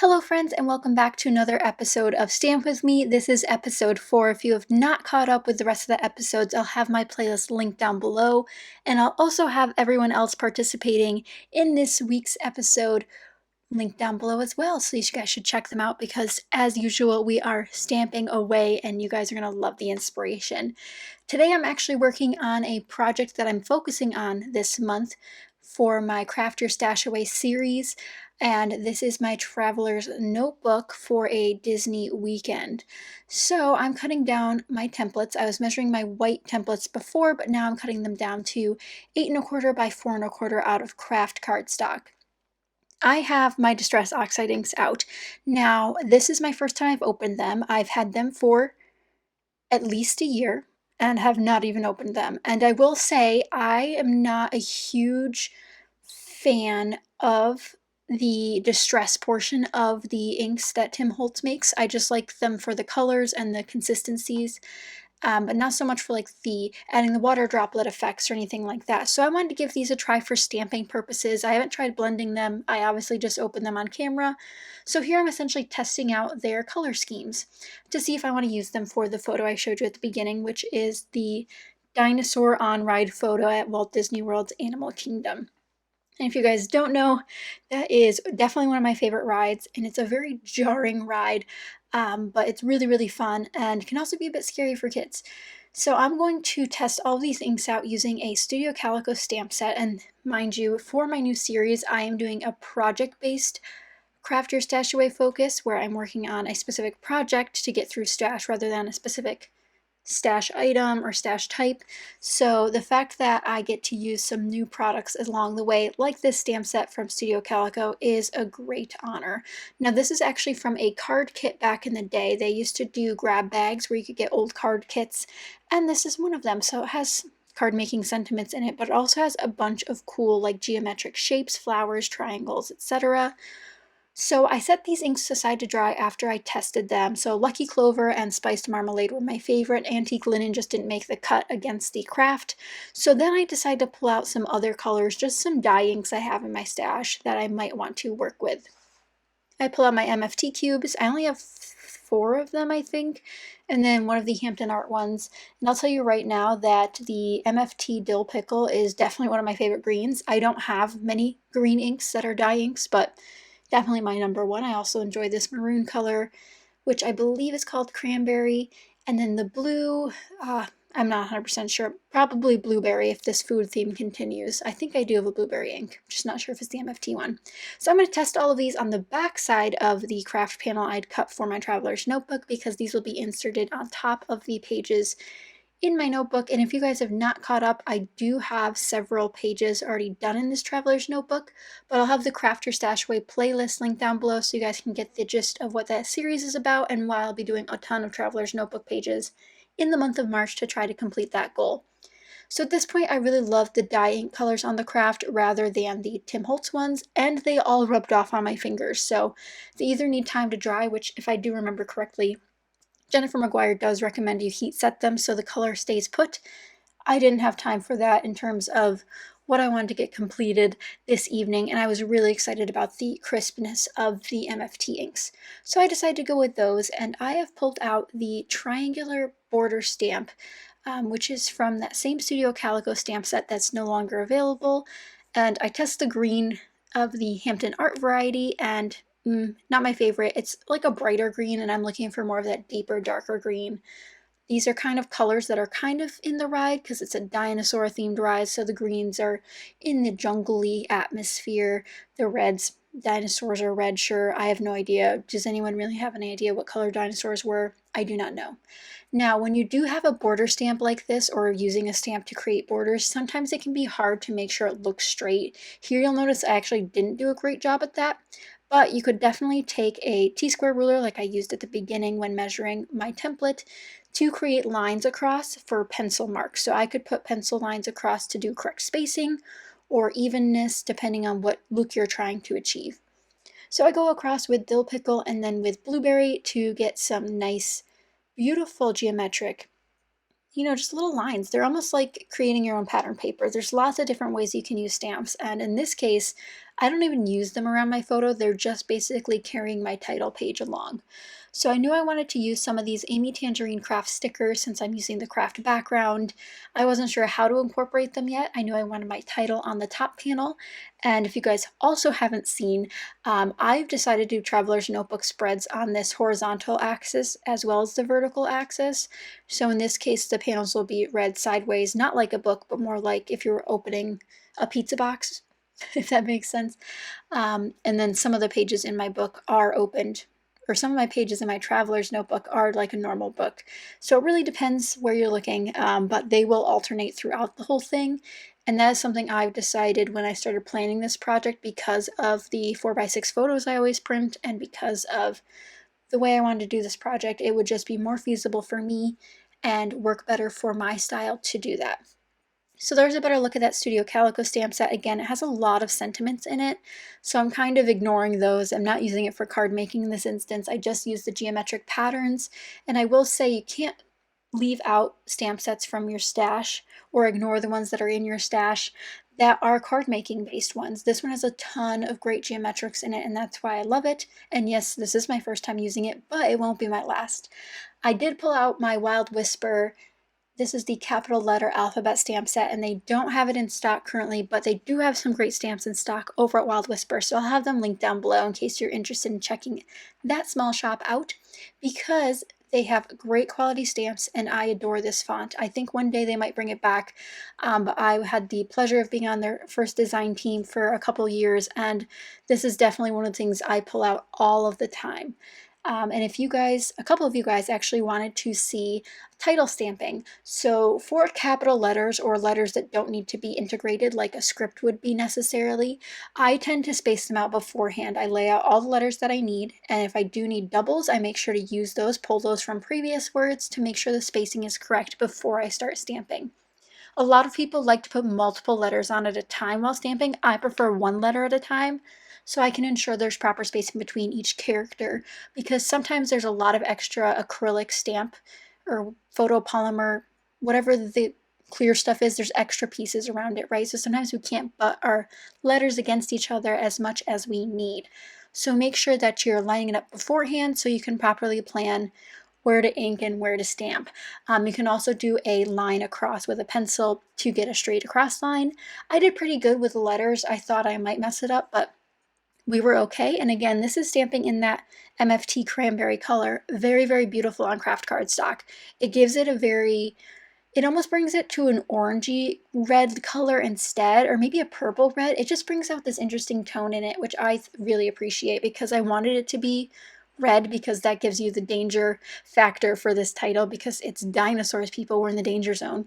Hello friends and welcome back to another episode of Stamp With Me. This is episode 4. If you have not caught up with the rest of the episodes, I'll have my playlist linked down below, and I'll also have everyone else participating in this week's episode linked down below as well, so you guys should check them out because as usual we are stamping away and you guys are going to love the inspiration. Today I'm actually working on a project that I'm focusing on this month for my Craft Your Stash Away series, and this is my traveler's notebook for a Disney weekend. So I'm cutting down my templates. I was measuring my white templates before, but now I'm cutting them down to 8 1/4 by 4 1/4 out of Kraft cardstock. I have my Distress Oxide inks out. Now, this is my first time I've opened them. I've had them for at least a year and have not even opened them. And I will say I am not a huge fan of the distress portion of the inks that Tim Holtz makes. I just like them for the colors and the consistencies, but not so much for like the adding the water droplet effects or anything like that. So I wanted to give these a try for stamping purposes. I haven't tried blending them. I obviously just opened them on camera. So here I'm essentially testing out their color schemes to see if I want to use them for the photo I showed you at the beginning, which is the dinosaur on ride photo at Walt Disney World's Animal Kingdom. And if you guys don't know, that is definitely one of my favorite rides, and it's a very jarring ride, but it's really, really fun and can also be a bit scary for kids. So I'm going to test all these inks out using a Studio Calico stamp set, and mind you, for my new series, I am doing a project-based Craft Your Stash Away focus, where I'm working on a specific project to get through stash rather than a specific stash item or stash type. So the fact that I get to use some new products along the way, like this stamp set from Studio Calico, is a great honor. Now this is actually from a card kit back in the day. They used to do grab bags where you could get old card kits, and this is one of them. So it has card making sentiments in it, but it also has a bunch of cool like geometric shapes, flowers, triangles, etc. So I set these inks aside to dry after I tested them. So Lucky Clover and Spiced Marmalade were my favorite. Antique Linen just didn't make the cut against the Kraft. So then I decided to pull out some other colors, just some dye inks I have in my stash that I might want to work with. I pull out my MFT cubes. I only have 4 of them, I think, and then one of the Hampton Art ones. And I'll tell you right now that the MFT Dill Pickle is definitely one of my favorite greens. I don't have many green inks that are dye inks, but definitely my number one. I also enjoy this maroon color, which I believe is called Cranberry. And then the blue, I'm not 100% sure. Probably Blueberry if this food theme continues. I think I do have a Blueberry ink. I'm just not sure if it's the MFT one. So I'm going to test all of these on the back side of the craft panel I'd cut for my traveler's notebook, because these will be inserted on top of the pages in my notebook. And if you guys have not caught up, I do have several pages already done in this traveler's notebook, but I'll have the Craft Your Stash Away playlist linked down below so you guys can get the gist of what that series is about and why I'll be doing a ton of traveler's notebook pages in the month of March to try to complete that goal. So at this point, I really love the dye ink colors on the Kraft rather than the Tim Holtz ones, and they all rubbed off on my fingers. So they either need time to dry, which if I do remember correctly, Jennifer McGuire does recommend you heat set them so the color stays put. I didn't have time for that in terms of what I wanted to get completed this evening, and I was really excited about the crispness of the MFT inks. So I decided to go with those, and I have pulled out the triangular border stamp, which is from that same Studio Calico stamp set that's no longer available. And I test the green of the Hampton Art variety, and not my favorite. It's like a brighter green, and I'm looking for more of that deeper, darker green. These are kind of colors that are kind of in the ride because it's a dinosaur themed ride, so the greens are in the jungly atmosphere. The reds, dinosaurs are red, sure. I have no idea. Does anyone really have any idea what color dinosaurs were? I do not know. Now, when you do have a border stamp like this, or using a stamp to create borders, sometimes it can be hard to make sure it looks straight. Here you'll notice I actually didn't do a great job at that, but you could definitely take a T-square ruler like I used at the beginning when measuring my template to create lines across for pencil marks. So I could put pencil lines across to do correct spacing or evenness depending on what look you're trying to achieve. So I go across with dill pickle and then with blueberry to get some nice, beautiful geometric, just little lines. They're almost like creating your own pattern paper. There's lots of different ways you can use stamps, and in this case, I don't even use them around my photo. They're just basically carrying my title page along. So I knew I wanted to use some of these Amy Tangerine craft stickers since I'm using the craft background. I wasn't sure how to incorporate them yet. I knew I wanted my title on the top panel. And if you guys also haven't seen, I've decided to do Traveler's Notebook spreads on this horizontal axis as well as the vertical axis. So in this case, the panels will be read sideways, not like a book, but more like if you were opening a pizza box, if that makes sense. And then some of the pages in my book are opened, or some of my pages in my Traveler's Notebook are like a normal book. So it really depends where you're looking, but they will alternate throughout the whole thing. And that is something I've decided when I started planning this project because of the 4x6 photos I always print and because of the way I wanted to do this project. It would just be more feasible for me and work better for my style to do that. So there's a better look at that Studio Calico stamp set. Again, it has a lot of sentiments in it, so I'm kind of ignoring those. I'm not using it for card making in this instance. I just use the geometric patterns, and I will say you can't leave out stamp sets from your stash or ignore the ones that are in your stash that are card making based ones. This one has a ton of great geometrics in it, and that's why I love it. And yes, this is my first time using it, but it won't be my last. I did pull out my Wild Whisper. This is the capital letter alphabet stamp set, and they don't have it in stock currently, but they do have some great stamps in stock over at Wild Whisper, so I'll have them linked down below in case you're interested in checking that small shop out, because they have great quality stamps, and I adore this font. I think one day they might bring it back, but I had the pleasure of being on their first design team for a couple years, and this is definitely one of the things I pull out all of the time. And if you guys, a couple of you guys actually wanted to see title stamping. So for capital letters or letters that don't need to be integrated like a script would be necessarily, I tend to space them out beforehand. I lay out all the letters that I need, and if I do need doubles, I make sure to use those, pull those from previous words to make sure the spacing is correct before I start stamping. A lot of people like to put multiple letters on at a time while stamping. I prefer one letter at a time so I can ensure there's proper spacing between each character, because sometimes there's a lot of extra acrylic stamp or photopolymer, whatever the clear stuff is, there's extra pieces around it, right? So sometimes we can't butt our letters against each other as much as we need. So make sure that you're lining it up beforehand so you can properly plan where to ink and where to stamp. You can also do a line across with a pencil to get a straight across line. I did pretty good with the letters. I thought I might mess it up, but we were okay. And again, this is stamping in that MFT cranberry color. Very, very beautiful on craft cardstock. It gives it a very, it almost brings it to an orangey red color instead, or maybe a purple red. It just brings out this interesting tone in it, which I really appreciate because I wanted it to be red because that gives you the danger factor for this title because it's dinosaurs, people, were in the danger zone.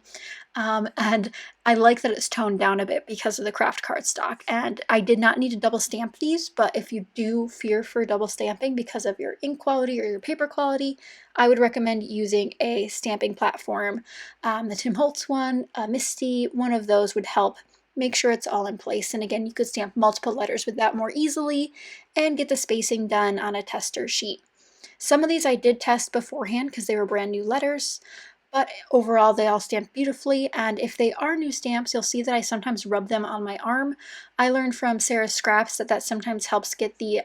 And I like that it's toned down a bit because of the craft cardstock. And I did not need to double stamp these, but if you do fear for double stamping because of your ink quality or your paper quality, I would recommend using a stamping platform. The Tim Holtz one, Misty, one of those would help make sure it's all in place. And again, you could stamp multiple letters with that more easily and get the spacing done on a tester sheet. Some of these I did test beforehand because they were brand new letters, but overall they all stamped beautifully. And if they are new stamps, you'll see that I sometimes rub them on my arm. I learned from Sarah's Scraps that sometimes helps get the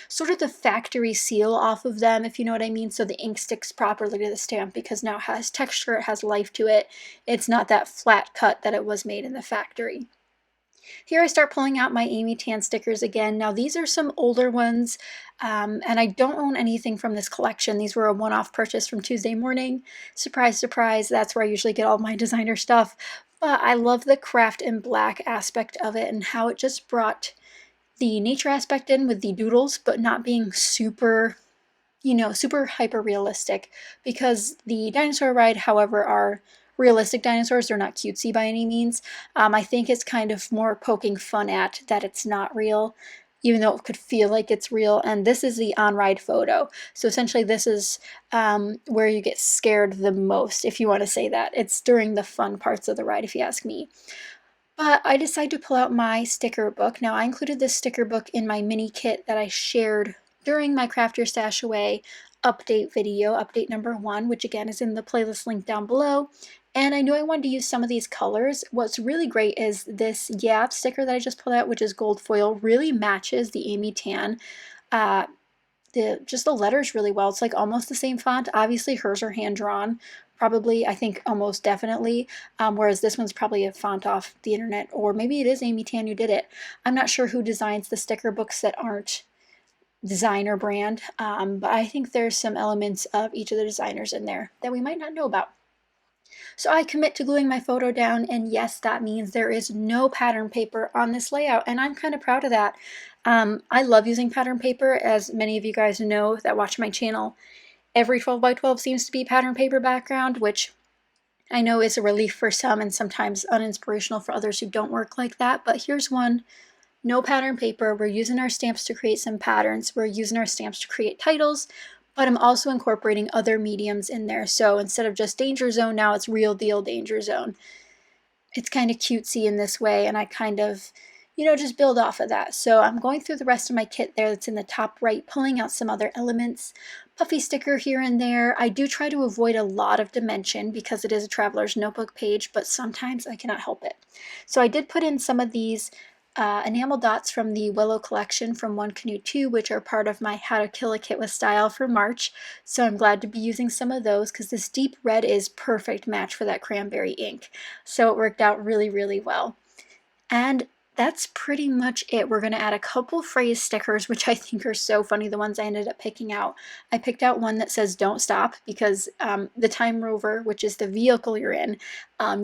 sort of the factory seal off of them, if you know what I mean, so the ink sticks properly to the stamp because now it has texture, it has life to it. It's not that flat cut that it was made in the factory. Here I start pulling out my Amy Tan stickers again. Now these are some older ones, and I don't own anything from this collection. These were a one-off purchase from Tuesday Morning. Surprise, surprise, that's where I usually get all my designer stuff. But I love the craft in black aspect of it and how it just brought the nature aspect in with the doodles, but not being super, you know, super hyper realistic, because the dinosaur ride, however, are realistic dinosaurs. They're not cutesy by any means. I think it's kind of more poking fun at that it's not real, even though it could feel like it's real. And this is the on-ride photo. So essentially this is where you get scared the most, if you want to say that. It's during the fun parts of the ride, if you ask me. But I decided to pull out my sticker book. Now I included this sticker book in my mini kit that I shared during my Craft Your Stash Away update video, update number 1, which again is in the playlist link down below. And I knew I wanted to use some of these colors. What's really great is this sticker that I just pulled out, which is gold foil, really matches the Amy Tan. Just the letters really well. It's like almost the same font. Obviously hers are hand drawn, probably, I think almost definitely, whereas this one's probably a font off the internet, or maybe it is Amy Tan who did it. I'm not sure who designs the sticker books that aren't designer brand, but I think there's some elements of each of the designers in there that we might not know about. So I commit to gluing my photo down, and yes, that means there is no pattern paper on this layout, and I'm kind of proud of that. I love using pattern paper, as many of you guys know that watch my channel. Every 12 by 12 seems to be pattern paper background, which I know is a relief for some and sometimes uninspirational for others who don't work like that, but here's one. No pattern paper. We're using our stamps to create some patterns. We're using our stamps to create titles, but I'm also incorporating other mediums in there. So instead of just Danger Zone, now it's Real Deal Danger Zone. It's kind of cutesy in this way, and I kind of, just build off of that. So I'm going through the rest of my kit there that's in the top right, pulling out some other elements. Puffy sticker here and there. I do try to avoid a lot of dimension because it is a traveler's notebook page, but sometimes I cannot help it. So I did put in some of these enamel dots from the Willow collection from One Canoe 2, which are part of my How to Kill a Kit with Style for March. So I'm glad to be using some of those because this deep red is perfect match for that cranberry ink. So it worked out really, really well. And that's pretty much it. We're going to add a couple phrase stickers, which I think are so funny, the ones I ended up picking out. I picked out one that says don't stop because the Time Rover, which is the vehicle you're in,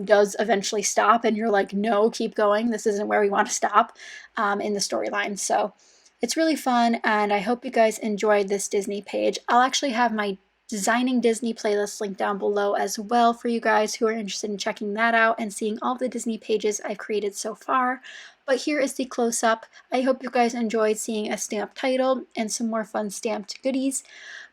does eventually stop and you're like, no, keep going. This isn't where we want to stop in the storyline. So it's really fun, and I hope you guys enjoyed this Disney page. I'll actually have my Designing Disney playlist linked down below as well for you guys who are interested in checking that out and seeing all the Disney pages I've created so far. But here is the close-up. I hope you guys enjoyed seeing a stamped title and some more fun stamped goodies.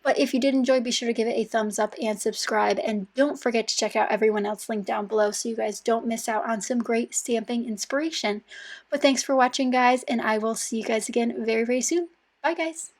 But if you did enjoy, be sure to give it a thumbs up and subscribe. And don't forget to check out everyone else linked down below so you guys don't miss out on some great stamping inspiration. But thanks for watching, guys, and I will see you guys again very, very soon. Bye, guys.